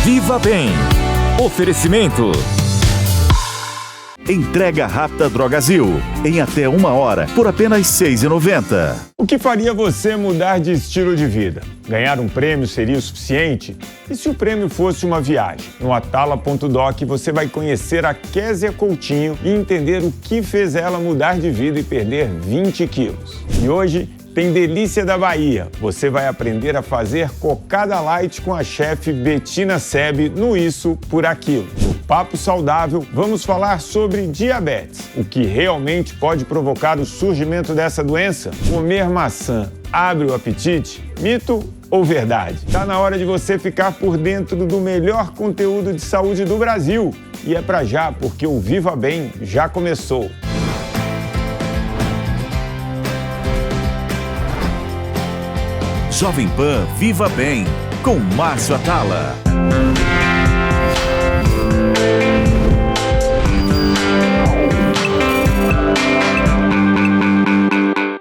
Viva Bem. Oferecimento. Entrega rápida Drogazil. Em até 1 hora, por apenas R$ 6,90. O que faria você mudar de estilo de vida? Ganhar um prêmio seria o suficiente? E se o prêmio fosse uma viagem? No Atala.doc você vai conhecer a Késia Coutinho e entender o que fez ela mudar de vida e perder 20 quilos. E hoje tem Delícia da Bahia. Você vai aprender a fazer cocada light com a chefe Bettina Sebe no Isso por Aquilo. No Papo Saudável, vamos falar sobre diabetes. O que realmente pode provocar o surgimento dessa doença? Comer maçã abre o apetite? Mito ou verdade? Tá na hora de você ficar por dentro do melhor conteúdo de saúde do Brasil. E é pra já, porque o Viva Bem já começou. Jovem Pan Viva Bem, com Márcio Atala.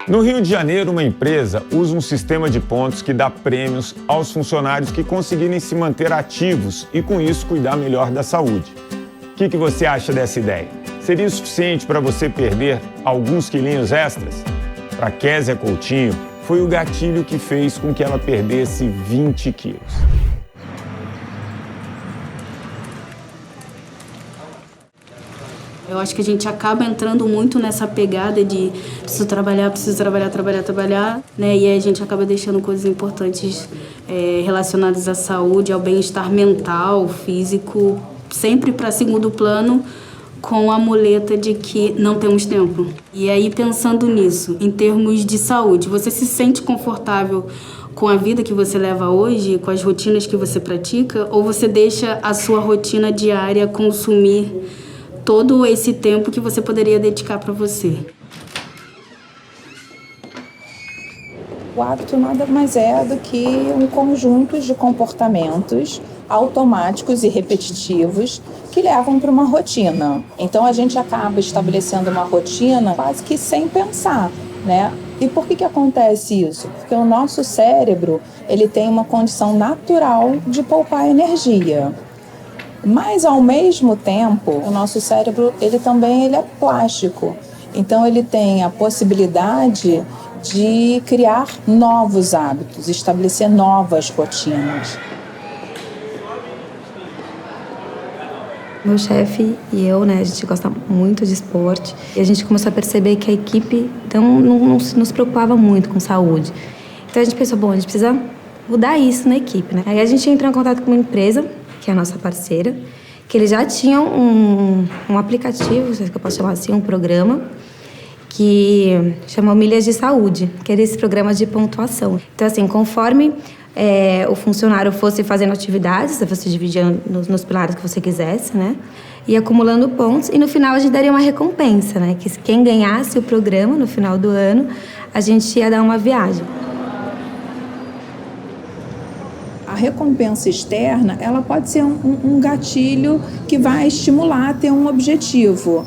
No Rio de Janeiro, uma empresa usa um sistema de pontos que dá prêmios aos funcionários que conseguirem se manter ativos e, com isso, cuidar melhor da saúde. O que você acha dessa ideia? Seria suficiente para você perder alguns quilinhos extras? Para Késia Coutinho, foi o gatilho que fez com que ela perdesse 20 quilos. Eu acho que a gente acaba entrando muito nessa pegada de preciso trabalhar, né? E aí a gente acaba deixando coisas importantes relacionadas à saúde, ao bem-estar mental, físico, sempre para segundo plano, com a muleta de que não temos tempo. E aí, pensando nisso, em termos de saúde, você se sente confortável com a vida que você leva hoje, com as rotinas que você pratica, ou você deixa a sua rotina diária consumir todo esse tempo que você poderia dedicar para você? O hábito nada mais é do que um conjunto de comportamentos automáticos e repetitivos que levam para uma rotina. Então a gente acaba estabelecendo uma rotina quase que sem pensar, né? E por que acontece isso? Porque o nosso cérebro, ele tem uma condição natural de poupar energia. Mas ao mesmo tempo, o nosso cérebro, ele também é plástico. Então ele tem a possibilidade de criar novos hábitos, estabelecer novas rotinas. Meu chefe e eu, né, a gente gosta muito de esporte e a gente começou a perceber que a equipe não se preocupava muito com saúde. Então a gente pensou, bom, a gente precisa mudar isso na equipe, né? Aí a gente entrou em contato com uma empresa, que é a nossa parceira, que eles já tinham um aplicativo, se eu posso chamar assim, um programa, que chama Milhas de Saúde, que era esse programa de pontuação. Então, assim, conforme o funcionário fosse fazendo atividades, você dividia nos pilares que você quisesse, né? E acumulando pontos, e no final a gente daria uma recompensa, né? Que quem ganhasse o programa no final do ano, a gente ia dar uma viagem. A recompensa externa, ela pode ser um gatilho que vai estimular a ter um objetivo.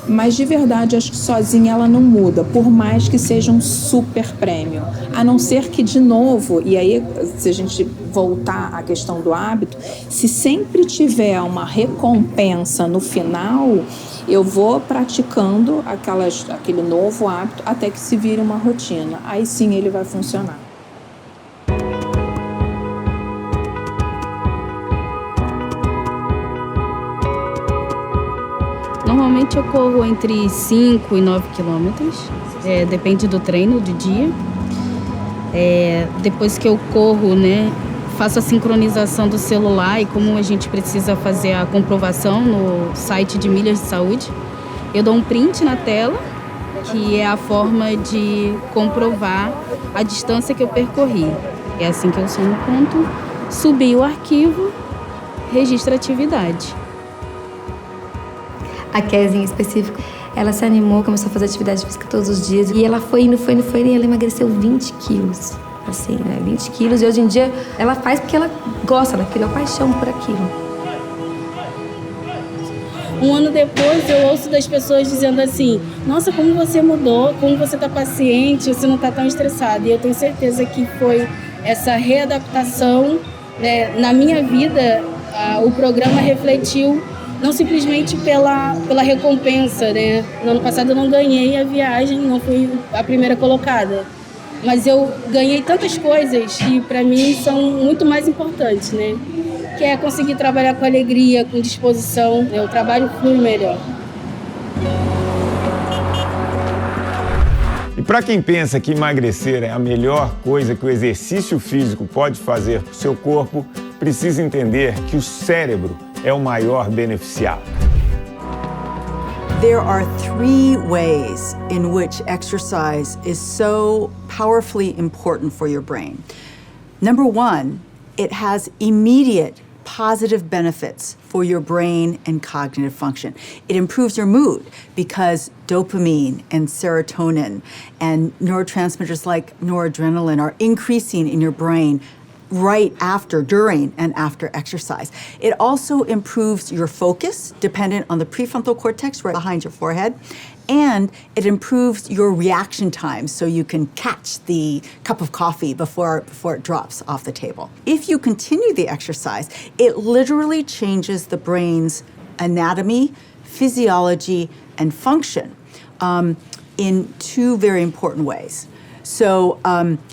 Mas, de verdade, acho que sozinha ela não muda, por mais que seja um super prêmio. A não ser que, de novo, e aí, se a gente voltar à questão do hábito, se sempre tiver uma recompensa no final, eu vou praticando aquele novo hábito até que se vire uma rotina. Aí sim ele vai funcionar. Normalmente eu corro entre 5 e 9 quilômetros, depende do treino, do dia. Depois que eu corro, né, faço a sincronização do celular e como a gente precisa fazer a comprovação no site de Milhas de Saúde, eu dou um print na tela, que é a forma de comprovar a distância que eu percorri. É assim que eu somo o ponto, subi o arquivo, registro a atividade. A Késia, em específico, ela se animou, começou a fazer atividade física todos os dias. E ela foi indo, e ela emagreceu 20 quilos. Assim, né? 20 quilos. E hoje em dia, ela faz porque ela gosta daquilo, é paixão por aquilo. Um ano depois, eu ouço das pessoas dizendo assim: nossa, como você mudou, como você tá paciente, você não tá tão estressado. E eu tenho certeza que foi essa readaptação, né, na minha vida. O programa refletiu não simplesmente pela recompensa, né? No ano passado eu não ganhei a viagem, não fui a primeira colocada. Mas eu ganhei tantas coisas que para mim são muito mais importantes, né? Que é conseguir trabalhar com alegria, com disposição, né? O trabalho flui melhor. E para quem pensa que emagrecer é a melhor coisa que o exercício físico pode fazer para o seu corpo, precisa entender que o cérebro é o maior beneficiado. There are 3 ways in which exercise is so powerfully important for your brain. Number 1, it has immediate positive benefits for your brain and cognitive function. It improves your mood because dopamine and serotonin and neurotransmitters like noradrenaline are increasing in your brain right after, during, and after exercise. It also improves your focus, dependent on the prefrontal cortex right behind your forehead, and it improves your reaction time so you can catch the cup of coffee before it drops off the table. If you continue the exercise, it literally changes the brain's anatomy, physiology, and function in 2 very important ways. So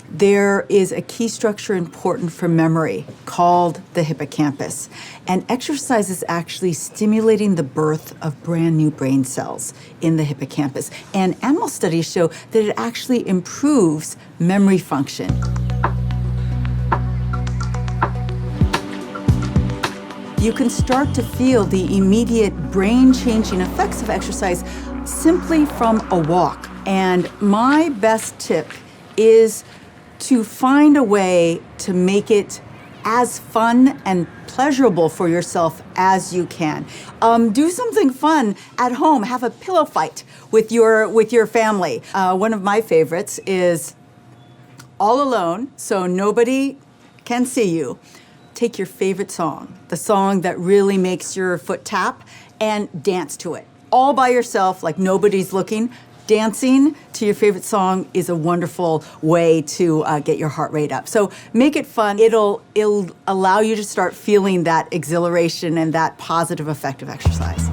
there is a key structure important for memory called the hippocampus. And exercise is actually stimulating the birth of brand new brain cells in the hippocampus. And animal studies show that it actually improves memory function. You can start to feel the immediate brain-changing effects of exercise simply from a walk. And my best tip is to find a way to make it as fun and pleasurable for yourself as you can. Do something fun at home. Have a pillow fight with your family. One of my favorites is all alone, so nobody can see you. Take your favorite song, the song that really makes your foot tap, and dance to it. All by yourself, like nobody's looking. Dancing to your favorite song is a wonderful way to get your heart rate up. So make it fun. It'll allow you to start feeling that exhilaration and that positive effect of exercise.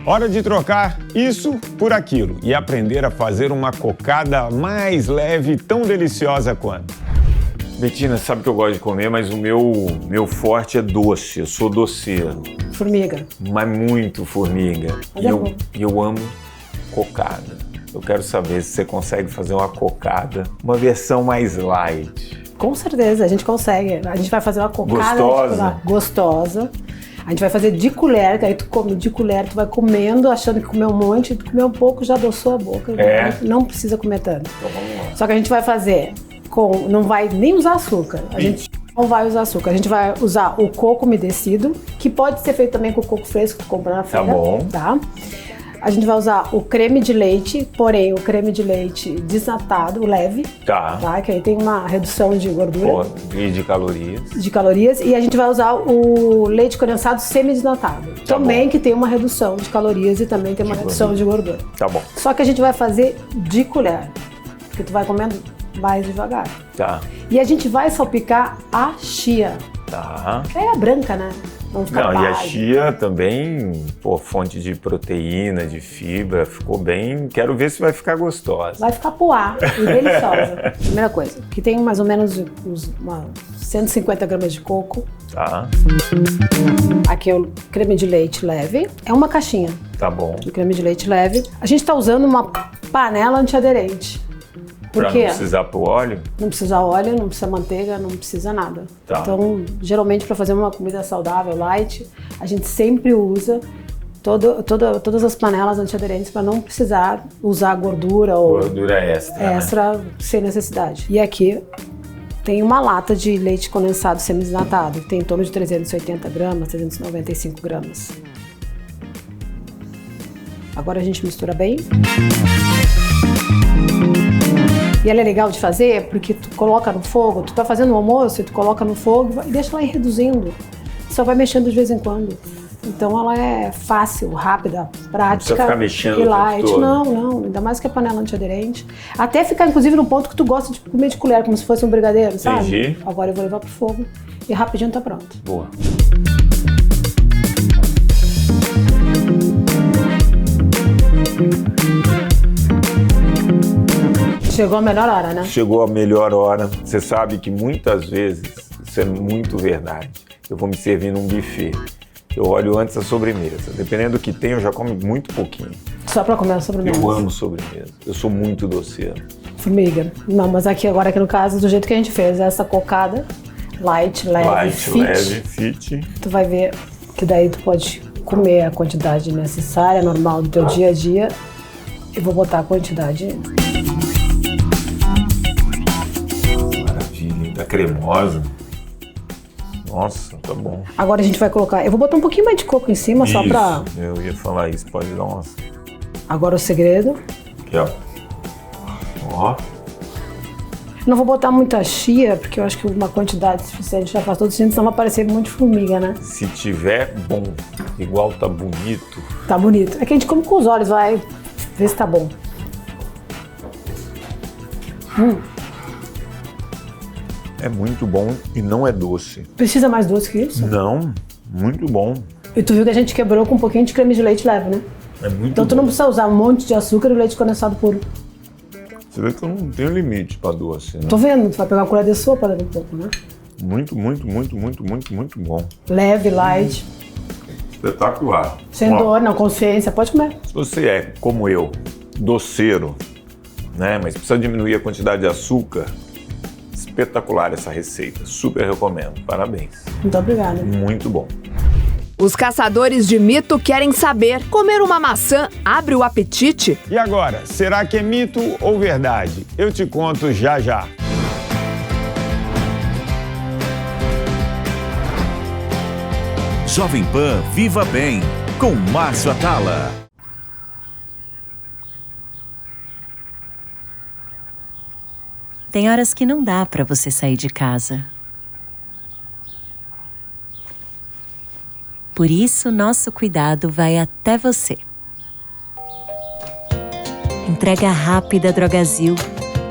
Hora de trocar isso por aquilo e aprender a fazer uma cocada mais leve e tão deliciosa quanto. Betina, sabe que eu gosto de comer, mas o meu forte é doce, eu sou doceiro. Formiga. Mas muito formiga. E eu amo cocada. Eu quero saber se você consegue fazer uma cocada, uma versão mais light. Com certeza, a gente consegue. A gente vai fazer uma cocada gostosa. A gente vai fazer de colher, que aí tu come de colher, tu vai comendo, achando que comeu um monte, tu comeu um pouco, já adoçou a boca. Não precisa comer tanto. Então vamos lá. Só que a gente vai fazer não vai nem usar açúcar. A gente não vai usar açúcar. A gente vai usar o coco umedecido, que pode ser feito também com o coco fresco que tu compra na feira. Tá bom. Tá? A gente vai usar o creme de leite, porém o creme de leite desnatado, leve. Tá. Que aí tem uma redução de gordura. E de calorias. De calorias. E a gente vai usar o leite condensado semi-desnatado. Tá também bom. Que tem uma redução de calorias e também tem uma redução de gordura. Tá bom. Só que a gente vai fazer de colher, porque tu vai comendo mais devagar. Tá. E a gente vai salpicar a chia. Tá. É a branca, né? E a chia também, fonte de proteína, de fibra, ficou bem. Quero ver se vai ficar gostosa. Vai ficar poá e deliciosa. Primeira coisa, que tem mais ou menos uns 150 gramas de coco. Tá. Aqui é o creme de leite leve. É uma caixinha. Tá bom. De creme de leite leve. A gente tá usando uma panela antiaderente. Por quê? Pra não precisar pôr óleo? Não precisa óleo, não precisa manteiga, não precisa nada. Tá. Então, geralmente, para fazer uma comida saudável, light, a gente sempre usa todas as panelas antiaderentes para não precisar usar gordura ou gordura extra, né? Sem necessidade. E aqui tem uma lata de leite condensado semi-desnatado, que tem em torno de 380 gramas, 395 gramas. Agora a gente mistura bem. E ela é legal de fazer porque tu coloca no fogo, tu tá fazendo um almoço e tu coloca no fogo e deixa ela ir reduzindo. Só vai mexendo de vez em quando. Então ela é fácil, rápida, prática. Não precisa ficar mexendo e light. o tempo todo. Não, ainda mais que a panela antiaderente. Até ficar, inclusive, no ponto que tu gosta de comer de colher, como se fosse um brigadeiro, sabe? Entendi. Agora eu vou levar pro fogo e rapidinho tá pronto. Boa. Chegou a melhor hora, né? Chegou a melhor hora. Você sabe que muitas vezes, isso é muito verdade, eu vou me servir num buffet. Eu olho antes a sobremesa. Dependendo do que tem, eu já como muito pouquinho. Só pra comer a sobremesa. Eu amo sobremesa. Eu sou muito doceiro. Formiga. Não, mas aqui no caso, do jeito que a gente fez, essa cocada light, leve, fit. Tu vai ver que daí tu pode comer a quantidade necessária, normal do teu dia a dia. Eu vou botar a quantidade. Maravilha, tá cremosa. Nossa, tá bom. Agora a gente vai colocar... Eu vou botar um pouquinho mais de coco em cima, isso, só pra... Eu ia falar isso, pode dar uma... Agora o segredo. Aqui, ó. Ó. Não vou botar muita chia, porque eu acho que uma quantidade suficiente já faz todo sentido, senão vai parecer muito formiga, né? Se tiver bom, igual tá bonito... Tá bonito. É que a gente come com os olhos, vai ver se tá bom. É muito bom e não é doce. Precisa mais doce que isso? Não, muito bom. E tu viu que a gente quebrou com um pouquinho de creme de leite leve, né? É muito Então tu não precisa usar um monte de açúcar e leite condensado puro. Você vê que eu não tenho limite pra doce, né? Tô vendo, tu vai pegar uma colher de sopa daqui a pouco, né? Muito bom. Leve, light. Espetacular. Sem dor, não, consciência, pode comer. Se você é, como eu, doceiro, né, mas precisa diminuir a quantidade de açúcar, espetacular essa receita. Super recomendo. Parabéns. Muito obrigada. Muito bom. Os caçadores de mito querem saber: comer uma maçã abre o apetite? E agora, será que é mito ou verdade? Eu te conto já já. Jovem Pan Viva Bem, com Márcio Atala. Tem horas que não dá para você sair de casa. Por isso, nosso cuidado vai até você. Entrega rápida Drogazil.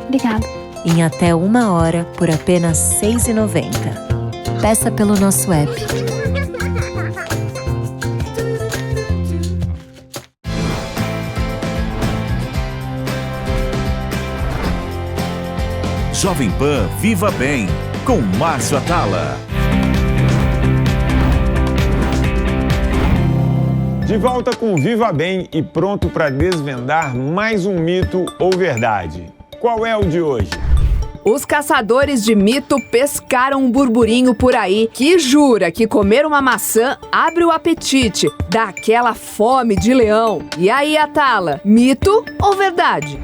Obrigada. Em até 1 hora por apenas R$ 6,90. Peça pelo nosso app. Jovem Pan Viva Bem, com Márcio Atala. De volta com Viva Bem e pronto para desvendar mais um mito ou verdade. Qual é o de hoje? Os caçadores de mito pescaram um burburinho por aí que jura que comer uma maçã abre o apetite, dá aquela fome de leão. E aí, Atala, mito ou verdade?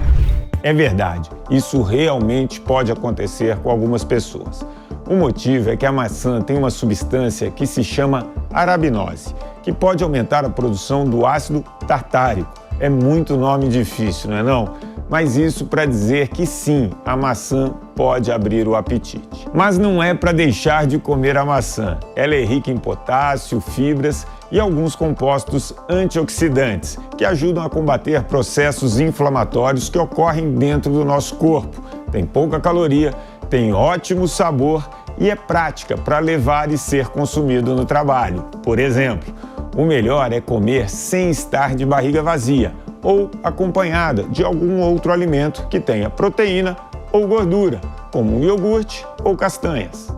É verdade, isso realmente pode acontecer com algumas pessoas. O motivo é que a maçã tem uma substância que se chama arabinose, que pode aumentar a produção do ácido tartárico. É muito nome difícil, não é não? Mas isso para dizer que sim, a maçã pode abrir o apetite. Mas não é para deixar de comer a maçã. Ela é rica em potássio, fibras e alguns compostos antioxidantes que ajudam a combater processos inflamatórios que ocorrem dentro do nosso corpo. Tem pouca caloria, tem ótimo sabor e é prática para levar e ser consumido no trabalho. Por exemplo, o melhor é comer sem estar de barriga vazia ou acompanhada de algum outro alimento que tenha proteína ou gordura, como um iogurte ou castanhas.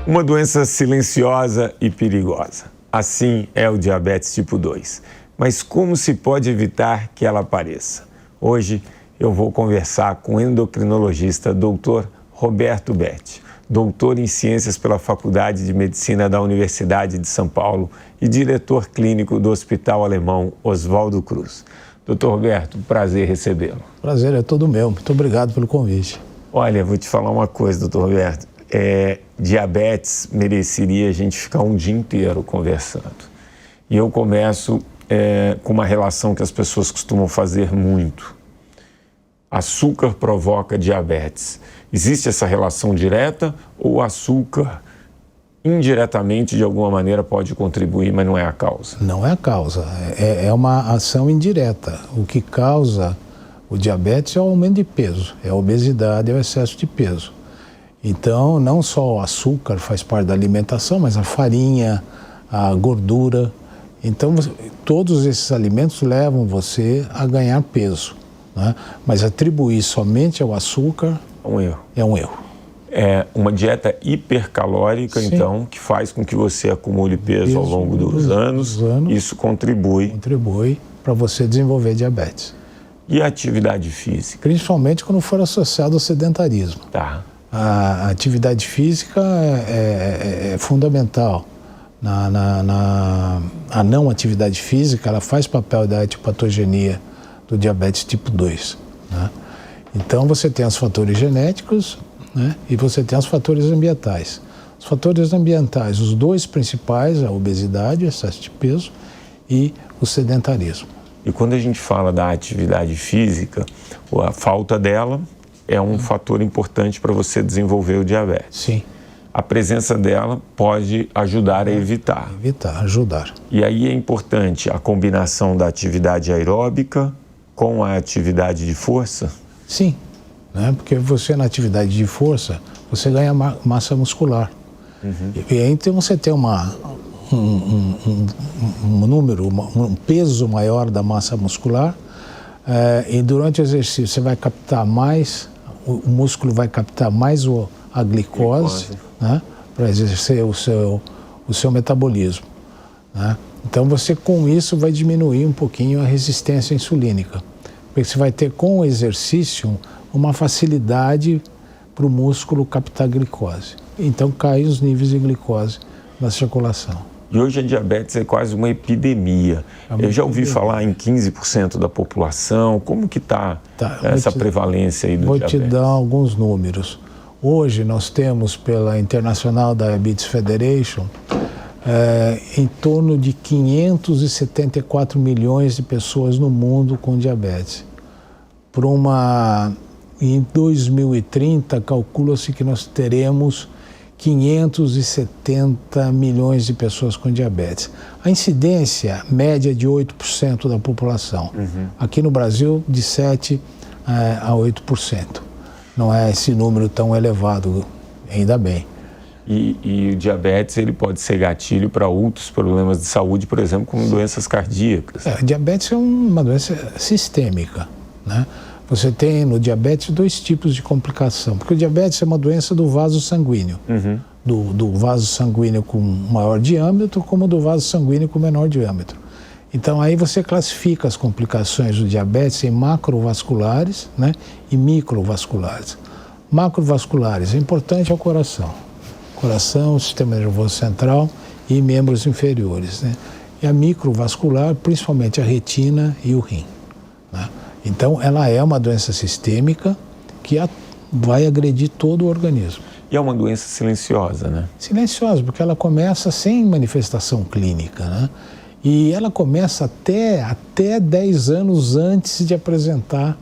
Uma doença silenciosa e perigosa. Assim é o diabetes tipo 2. Mas como se pode evitar que ela apareça? Hoje eu vou conversar com o endocrinologista Dr. Roberto Betti, doutor em Ciências pela Faculdade de Medicina da Universidade de São Paulo e diretor clínico do Hospital Alemão Oswaldo Cruz. Doutor Roberto, prazer recebê-lo. Prazer é todo meu. Muito obrigado pelo convite. Olha, vou te falar uma coisa, doutor Roberto. Diabetes mereceria a gente ficar um dia inteiro conversando. E eu começo com uma relação que as pessoas costumam fazer muito. açúcar provoca diabetes. Existe essa relação direta ou o açúcar indiretamente, de alguma maneira, pode contribuir, mas não é a causa? Não é a causa, é uma ação indireta. O que causa o diabetes é o aumento de peso, é a obesidade, é o excesso de peso. Então, não só o açúcar faz parte da alimentação, mas a farinha, a gordura. Então, todos esses alimentos levam você a ganhar peso, né? Mas atribuir somente ao açúcar é um erro. É uma dieta hipercalórica, sim, então, que faz com que você acumule peso ao longo dos anos. Isso contribui. Contribui para você desenvolver diabetes. E a atividade física? Principalmente quando for associado ao sedentarismo. Tá. A atividade física é fundamental. A não atividade física, ela faz papel da etiopatogenia do diabetes tipo 2. Né? Então, você tem os fatores genéticos, né? E você tem os fatores ambientais. Os fatores ambientais, os dois principais, a obesidade, o excesso de peso e o sedentarismo. E quando a gente fala da atividade física, a falta dela é um fator importante para você desenvolver o diabetes. Sim. A presença dela pode ajudar a evitar. Ajudar. E aí é importante a combinação da atividade aeróbica com a atividade de força? Sim, né? Porque você na atividade de força, você ganha massa muscular. Uhum. E aí então você tem um peso maior da massa muscular, e durante o exercício você vai captar mais, o músculo vai captar mais a glicose. Né, para exercer o seu metabolismo. Né? Então você com isso vai diminuir um pouquinho a resistência insulínica, porque você vai ter com o exercício uma facilidade para o músculo captar glicose. Então caem os níveis de glicose na circulação. E hoje a diabetes é quase uma epidemia. Eu já ouvi falar em 15% da população. Como que está essa prevalência aí do diabetes? Vou te dar alguns números. Hoje nós temos, pela International Diabetes Federation, em torno de 574 milhões de pessoas no mundo com diabetes. Em 2030, calcula-se que nós teremos 570 milhões de pessoas com diabetes. A incidência média é de 8% da população. Uhum. Aqui no Brasil, de 7% a 8%. Não é esse número tão elevado, ainda bem. E o diabetes ele pode ser gatilho para outros problemas de saúde, por exemplo, como doenças cardíacas. Diabetes é uma doença sistêmica, né? Você tem no diabetes dois tipos de complicação, porque o diabetes é uma doença do vaso sanguíneo, uhum, do vaso sanguíneo com maior diâmetro como do vaso sanguíneo com menor diâmetro. Então aí você classifica as complicações do diabetes em macrovasculares, né, e microvasculares. Macrovasculares, é importante ao coração, sistema nervoso central e membros inferiores, né? E a microvascular, principalmente a retina e o rim, né? Então ela é uma doença sistêmica que vai agredir todo o organismo. E é uma doença silenciosa, né? Silenciosa, porque ela começa sem manifestação clínica, né? E ela começa até 10 anos antes de apresentar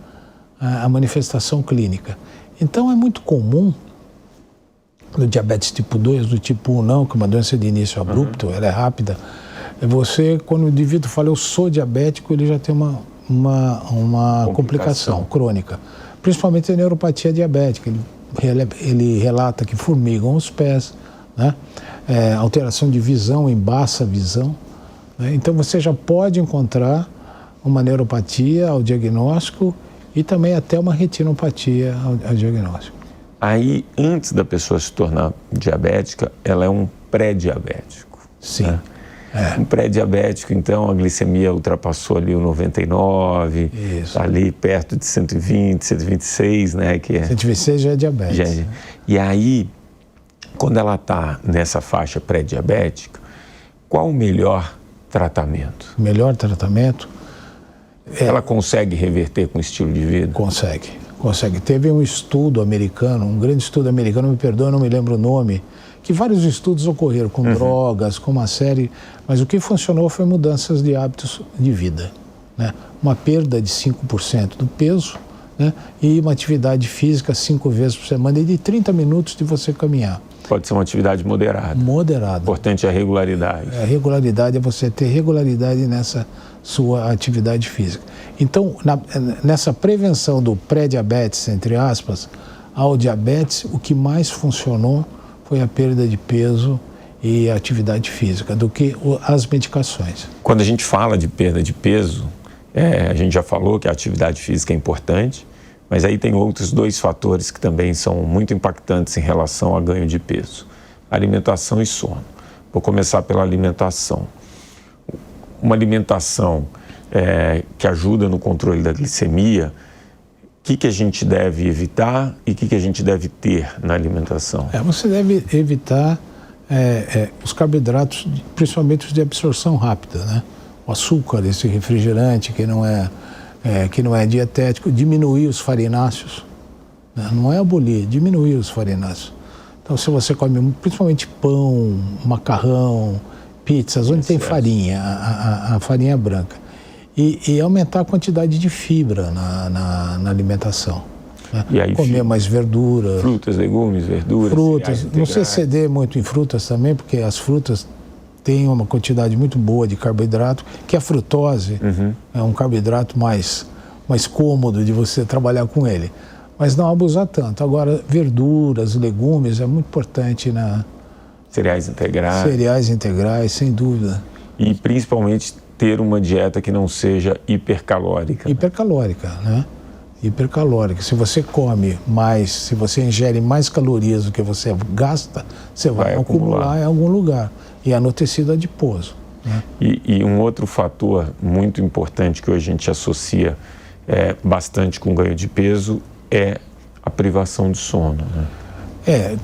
a manifestação clínica. Então é muito comum, no diabetes tipo 2, do tipo 1 não, que é uma doença de início abrupto, ela é rápida. Quando o indivíduo fala eu sou diabético, ele já tem uma complicação crônica. Principalmente a neuropatia diabética. Ele relata que formigam os pés, né? Alteração de visão, embaça a visão. Então você já pode encontrar uma neuropatia ao diagnóstico e também até uma retinopatia ao diagnóstico. Aí, antes da pessoa se tornar diabética, ela é um pré-diabético. Sim. Né? Um pré-diabético, então, a glicemia ultrapassou ali o 99, tá ali perto de 120, 126, né? 126 já é diabetes. E aí, quando ela está nessa faixa pré-diabética, qual o melhor tratamento? O melhor tratamento? Ela consegue reverter com o estilo de vida? Consegue. Teve um estudo americano, um grande estudo americano, me perdoa, não me lembro o nome, que vários estudos ocorreram com drogas, com uma série, mas o que funcionou foi mudanças de hábitos de vida, né? Uma perda de 5% do peso, né? E uma atividade física 5 vezes por semana e de 30 minutos de você caminhar. Pode ser uma atividade moderada. Moderada. O importante é a regularidade. A regularidade é você ter regularidade nessa sua atividade física. Então, nessa prevenção do pré-diabetes, entre aspas, ao diabetes, o que mais funcionou foi a perda de peso e a atividade física, do que as medicações. Quando a gente fala de perda de peso, a gente já falou que a atividade física é importante, mas aí tem outros 2 fatores que também são muito impactantes em relação a ganho de peso: alimentação e sono. Vou começar pela alimentação. Uma alimentação que ajuda no controle da glicemia, o que a gente deve evitar e o que a gente deve ter na alimentação? Você deve evitar os carboidratos, principalmente os de absorção rápida, né? O açúcar, esse refrigerante que não é dietético, diminuir os farináceos, né? Não é abolir, diminuir os farináceos. Então, se você come principalmente pão, macarrão, pizzas, onde tem farinha, a farinha branca, e aumentar a quantidade de fibra na alimentação. Né? E aí, comer mais verdura. Frutas, legumes, verduras. Frutas, não se exceder muito em frutas também, porque as frutas têm uma quantidade muito boa de carboidrato, que a frutose é um carboidrato mais cômodo de você trabalhar com ele. Mas não abusar tanto. Agora, verduras, legumes, é muito importante cereais integrais. Cereais integrais, sem dúvida. E principalmente ter uma dieta que não seja hipercalórica. Hipercalórica, né? Hipercalórica. Se você come mais, se você ingere mais calorias do que você gasta, você vai acumular em algum lugar. E é no tecido adiposo. Né? E um outro fator muito importante que hoje a gente associa bastante com ganho de peso é a privação de sono. Né?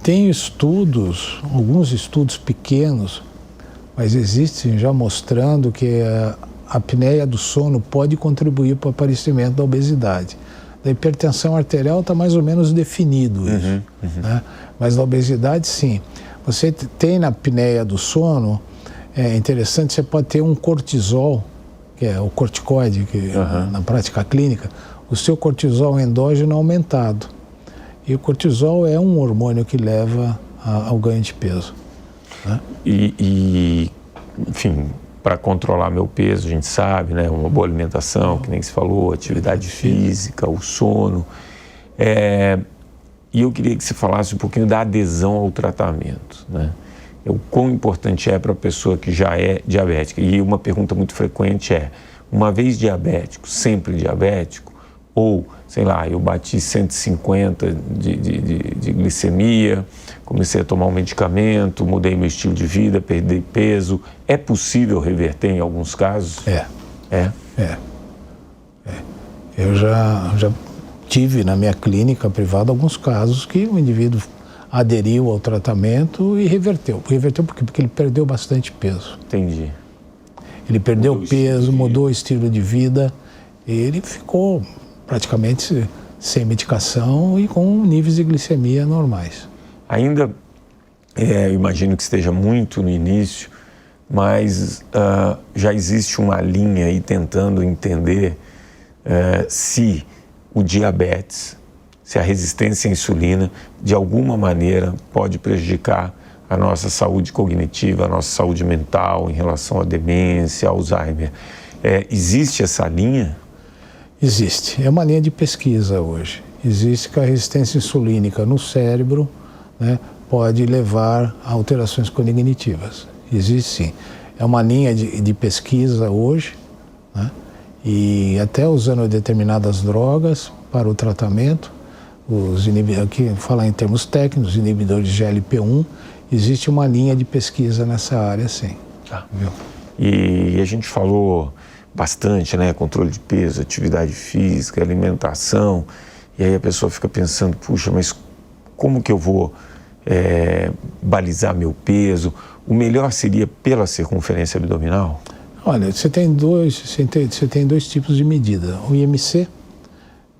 Tem estudos, alguns estudos pequenos, mas existem já mostrando que a apneia do sono pode contribuir para o aparecimento da obesidade. Da hipertensão arterial está mais ou menos definido isso, né? Mas na obesidade, sim. Você tem na apneia do sono, é interessante, você pode ter um cortisol, que é o corticoide, que na prática clínica, o seu cortisol endógeno aumentado. E o cortisol é um hormônio que leva ao ganho de peso. Né? Enfim, para controlar meu peso, a gente sabe, né? Uma boa alimentação, que nem se falou, atividade física, o sono. E eu queria que você falasse um pouquinho da adesão ao tratamento, né? O quão importante é para a pessoa que já é diabética. E uma pergunta muito frequente é, uma vez diabético, sempre diabético? Ou, sei lá, eu bati 150 de glicemia, comecei a tomar um medicamento, mudei meu estilo de vida, perdi peso. É possível reverter em alguns casos? Eu já tive na minha clínica privada alguns casos que o indivíduo aderiu ao tratamento e reverteu. Reverteu porque ele perdeu bastante peso. Entendi. Ele perdeu peso, mudou o estilo de vida, e ele ficou praticamente sem medicação e com níveis de glicemia normais. Ainda, eu imagino que esteja muito no início, mas já existe uma linha aí tentando entender se o diabetes, se a resistência à insulina, de alguma maneira pode prejudicar a nossa saúde cognitiva, a nossa saúde mental em relação à demência, Alzheimer. Existe essa linha? Existe. É uma linha de pesquisa hoje. Existe que a resistência insulínica no cérebro, né, pode levar a alterações cognitivas. Existe sim. É uma linha de pesquisa hoje, né, e até usando determinadas drogas para o tratamento, aqui falar em termos técnicos, inibidores de GLP-1, existe uma linha de pesquisa nessa área, sim. Tá. Viu? E a gente falou bastante, né? Controle de peso, atividade física, alimentação, e aí a pessoa fica pensando, puxa, mas como que eu vou balizar meu peso? O melhor seria pela circunferência abdominal? Olha, você tem dois tipos de medida. O IMC,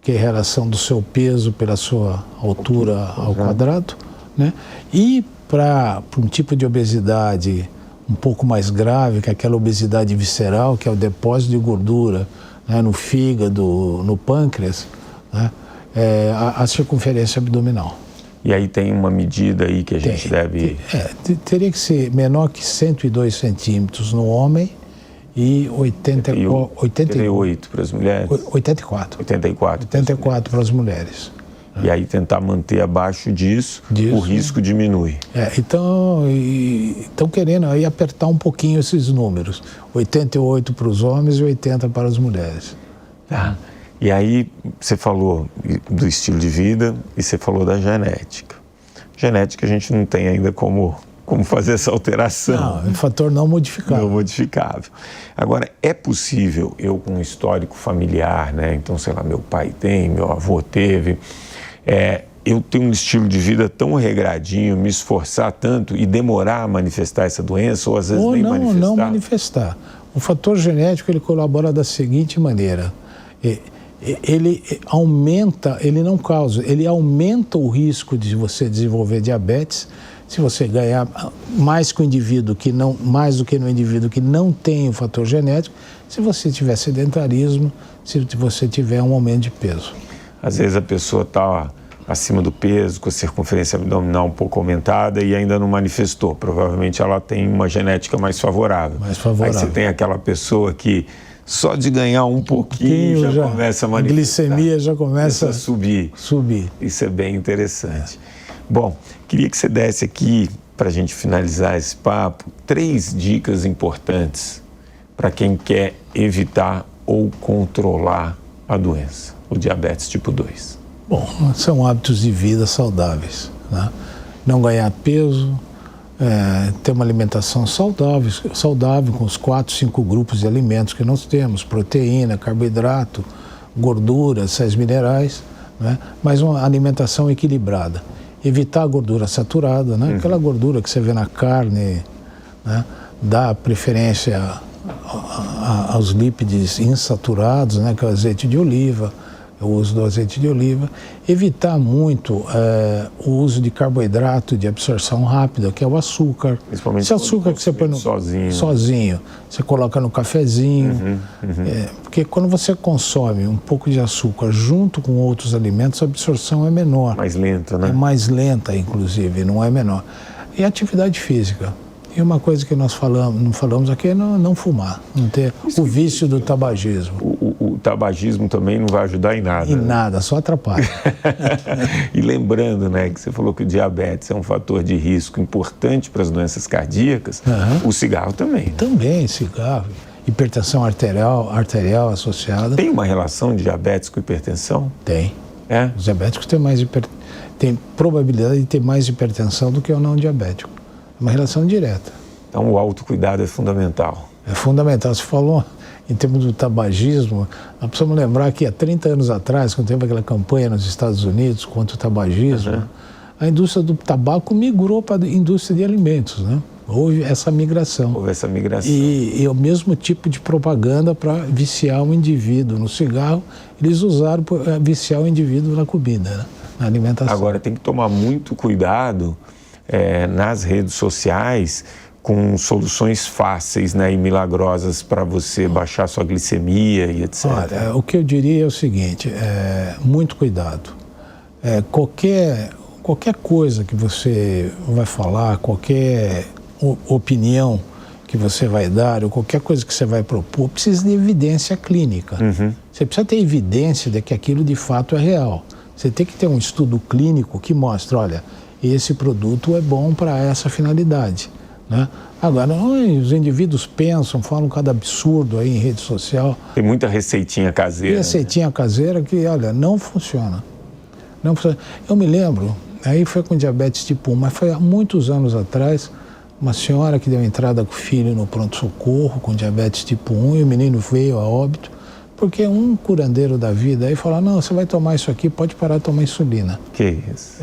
que é a relação do seu peso pela sua altura ao quadrado, né? E para um tipo de obesidade um pouco mais grave, que é aquela obesidade visceral, que é o depósito de gordura né, no fígado, no pâncreas, né, a circunferência abdominal. E aí tem uma medida aí que a gente deve... Teria que ser menor que 102 centímetros no homem e 88 para as mulheres? 84. 84 para as mulheres. E aí tentar manter abaixo disso, o risco diminui. Então, estão querendo aí apertar um pouquinho esses números. 88 para os homens e 80 para as mulheres. Tá. E aí você falou do estilo de vida e você falou da genética. Genética a gente não tem ainda como fazer essa alteração. Não, é um fator não modificável. Não modificável. Agora, é possível eu com um histórico familiar, né? Então, sei lá, meu pai tem, meu avô teve... eu tenho um estilo de vida tão regradinho, me esforçar tanto e demorar a manifestar essa doença ou às vezes nem manifestar? Não manifestar. O fator genético ele colabora da seguinte maneira: ele aumenta, ele não causa, ele aumenta o risco de você desenvolver diabetes se você ganhar mais que o indivíduo que não, mais do que no indivíduo que não tem o fator genético, se você tiver sedentarismo, se você tiver um aumento de peso. Às vezes a pessoa está acima do peso, com a circunferência abdominal um pouco aumentada e ainda não manifestou. Provavelmente ela tem uma genética mais favorável. Aí você tem aquela pessoa que só de ganhar um pouquinho já começa a manifestar. A glicemia já começa a subir. Isso é bem interessante. Bom, queria que você desse aqui, para a gente finalizar esse papo, 3 dicas importantes para quem quer evitar ou controlar a doença, o diabetes tipo 2. Bom, são hábitos de vida saudáveis, né? Não ganhar peso, ter uma alimentação saudável com os 4, 5 grupos de alimentos que nós temos, proteína, carboidrato, gordura, sais minerais, né? Mas uma alimentação equilibrada. Evitar a gordura saturada, né? Aquela gordura que você vê na carne, né? Dá preferência aos lípides insaturados, né? Que é o azeite de oliva, o uso do azeite de oliva. Evitar muito o uso de carboidrato de absorção rápida, que é o açúcar. Principalmente esse açúcar que você põe sozinho, você coloca no cafezinho. Porque quando você consome um pouco de açúcar junto com outros alimentos, a absorção é menor. Mais lenta, né? É mais lenta, inclusive, não é menor. E atividade física. E uma coisa que nós não falamos aqui é não fumar, não ter o vício do tabagismo. O tabagismo também não vai ajudar em nada. Em nada, só atrapalha. E lembrando, né, que você falou que o diabetes é um fator de risco importante para as doenças cardíacas, o cigarro também. Também, cigarro. Hipertensão arterial associada. Tem uma relação de diabetes com hipertensão? Tem. Os diabéticos têm probabilidade de ter mais hipertensão do que o não diabético. Uma relação direta. Então o autocuidado é fundamental. É fundamental. Você falou em termos do tabagismo, nós precisamos lembrar que há 30 anos atrás, quando teve aquela campanha nos Estados Unidos contra o tabagismo, a indústria do tabaco migrou para a indústria de alimentos, né? Houve essa migração. E o mesmo tipo de propaganda para viciar o indivíduo no cigarro, eles usaram para viciar o indivíduo na comida, né? Na alimentação. Agora tem que tomar muito cuidado nas redes sociais com soluções fáceis, né, e milagrosas para você baixar sua glicemia e etc. Olha, o que eu diria é o seguinte, muito cuidado. Qualquer coisa que você vai falar, qualquer opinião que você vai dar, ou qualquer coisa que você vai propor, precisa de evidência clínica. Você precisa ter evidência de que aquilo de fato é real. Você tem que ter um estudo clínico que mostra, olha, esse produto é bom para essa finalidade, né? Agora, os indivíduos pensam, falam cada absurdo aí em rede social. Tem muita receitinha caseira. Receitinha caseira que, olha, não funciona. Não funciona. Eu me lembro, aí foi com diabetes tipo 1, mas foi há muitos anos atrás, uma senhora que deu entrada com o filho no pronto-socorro com diabetes tipo 1 e o menino veio a óbito, porque um curandeiro da vida aí falou, não, você vai tomar isso aqui, pode parar de tomar insulina. Que isso.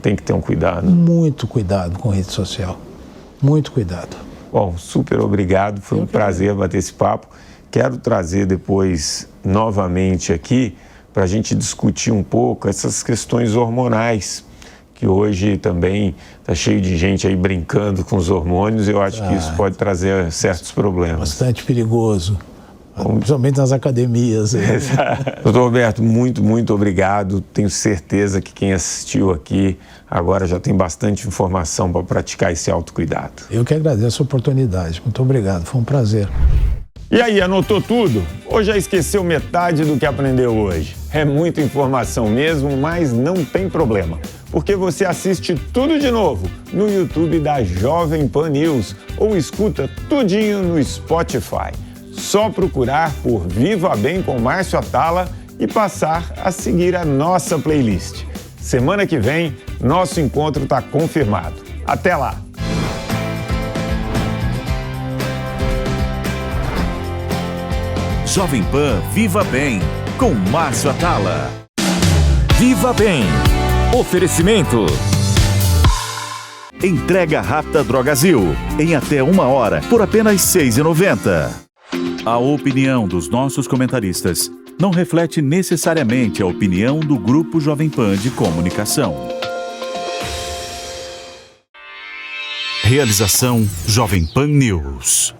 Tem que ter um cuidado. Muito cuidado com rede social. Muito cuidado. Bom, super obrigado, foi um prazer bater esse papo. Quero trazer depois novamente aqui para a gente discutir um pouco essas questões hormonais, que hoje também está cheio de gente aí brincando com os hormônios. Eu acho que isso pode trazer certos problemas. Bastante perigoso. Principalmente nas academias. Doutor Roberto, muito obrigado. Tenho certeza que quem assistiu aqui agora já tem bastante informação para praticar esse autocuidado. Eu que agradeço a oportunidade. Muito obrigado, foi um prazer. E aí, anotou tudo? Ou já esqueceu metade do que aprendeu hoje? É muita informação mesmo, mas não tem problema, porque você assiste tudo de novo no YouTube da Jovem Pan News ou escuta tudinho no Spotify. Só procurar por Viva Bem com Márcio Atala e passar a seguir a nossa playlist. Semana que vem, nosso encontro está confirmado. Até lá! Jovem Pan Viva Bem, com Márcio Atala. Viva Bem. Oferecimento. Entrega rápida Drogazil, em até 1 hora, por apenas R$ 6,90. A opinião dos nossos comentaristas não reflete necessariamente a opinião do Grupo Jovem Pan de Comunicação. Realização Jovem Pan News.